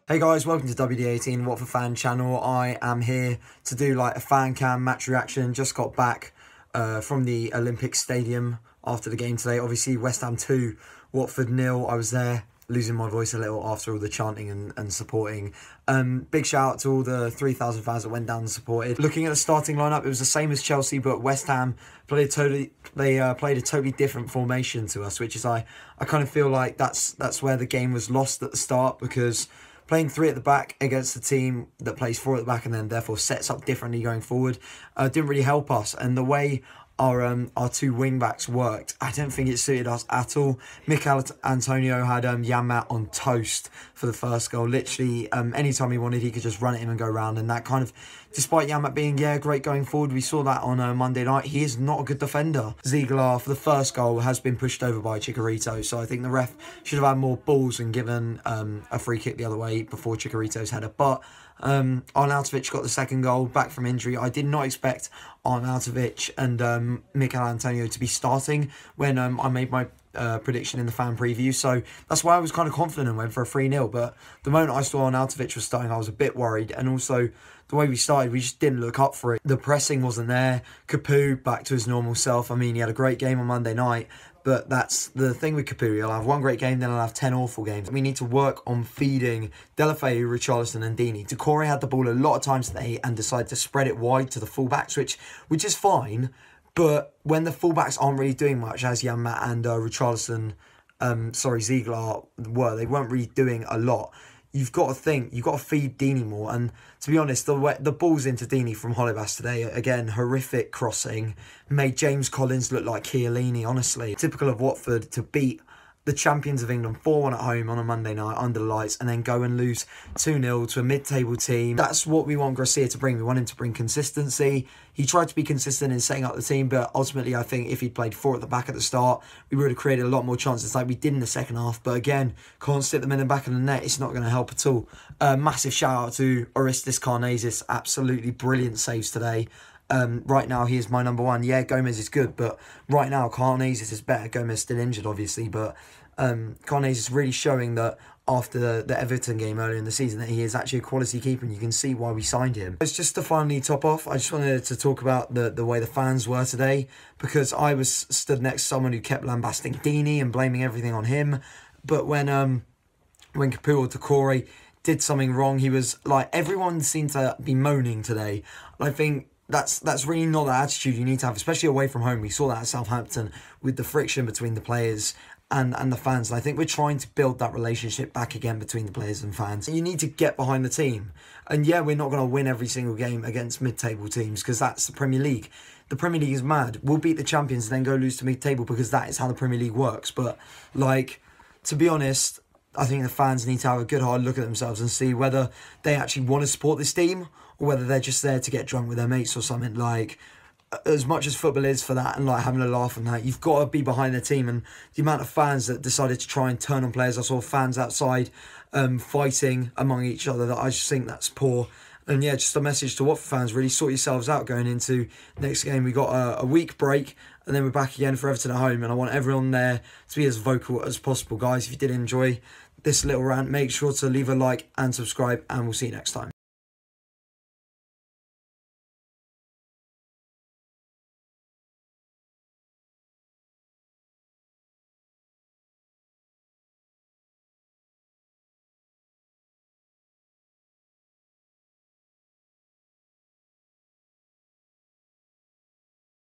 Hey guys, welcome to WD18 Watford fan channel. I am here to do like a fan cam match reaction. Just got back from the Olympic Stadium after the game today. Obviously West Ham 2, Watford 0. I was there, losing my voice a little after all the chanting and supporting. Big shout out to all the 3,000 fans that went down and supported. Looking at the starting lineup, it was the same as Chelsea, but West Ham played a totally different formation to us, which is I kind of feel like that's where the game was lost at the start, because playing 3 at the back against a team that plays 4 at the back and then therefore sets up differently going forward didn't really help us. And the way our two wing backs worked, I don't think it suited us at all. Mikel Antonio had Janmaat on toast for the first goal. Literally, anytime he wanted, he could just run at him and go round. And that kind of, despite Janmaat being, great going forward, we saw that on Monday night. He is not a good defender. Ziegler, for the first goal, has been pushed over by Chicharito. So I think the ref should have had more balls and given a free kick the other way before Chicharito's header. But Arnautovic got the second goal, back from injury. I did not expect Arnautovic and Mikel Antonio to be starting when I made my prediction in the fan preview, so that's why I was kind of confident and went for a 3-0. But the moment I saw Arnautovic was starting, I was a bit worried. And also the way we started, we just didn't look up for it. The pressing wasn't there. Capoue back to his normal self. I mean, he had a great game on Monday night, but that's the thing with Capoue. He'll have one great game, then he'll have 10 awful games. We need to work on feeding Delafeu, Richarlison and Deeney. Doucouré had the ball a lot of times today and decided to spread it wide to the fullbacks, which is fine. But when the fullbacks aren't really doing much, as Janmaat and Ziegler were, they weren't really doing a lot. You've got to feed Deeney more. And to be honest, the balls into Deeney from Holebas today, again, horrific crossing, made James Collins look like Chiellini, honestly. Typical of Watford to beat the champions of England 4-1 at home on a Monday night under the lights and then go and lose 2-0 to a mid-table team. That's what we want Garcia to bring. We want him to bring consistency. He tried to be consistent in setting up the team, but ultimately I think if he'd played 4 at the back at the start, we would have created a lot more chances like we did in the second half. But again, can't stick them in the back of the net. It's not going to help at all. Massive shout out to Orestes Karnezis. Absolutely brilliant saves today. Right now he is my number 1. Yeah, Gomez is good, but right now Karnezis is better. Gomez still injured, obviously, but Karnezis is really showing that after the Everton game earlier in the season that he is actually a quality keeper, and you can see why we signed him. It's just to finally top off, I just wanted to talk about the way the fans were today, because I was stood next to someone who kept lambasting Deeney and blaming everything on him. But when Capoue or Doucouré did something wrong, he was like, everyone seemed to be moaning today. And I think that's really not the attitude you need to have, especially away from home. We saw that at Southampton with the friction between the players and the fans. And I think we're trying to build that relationship back again between the players and fans. You need to get behind the team. And yeah, we're not going to win every single game against mid-table teams, because that's the Premier League. The Premier League is mad. We'll beat the champions and then go lose to mid-table, because that is how the Premier League works. But like, to be honest, I think the fans need to have a good hard look at themselves and see whether they actually want to support this team or whether they're just there to get drunk with their mates or something. Like, as much as football is for that and like having a laugh and that, you've got to be behind the team. And the amount of fans that decided to try and turn on players, I saw fans outside fighting among each other, that I just think that's poor. And yeah, just a message to Watford fans, really sort yourselves out going into next game. We got a week break and then we're back again for Everton at home, and I want everyone there to be as vocal as possible. Guys, if you did enjoy this little rant, make sure to leave a like and subscribe, and we'll see you next time.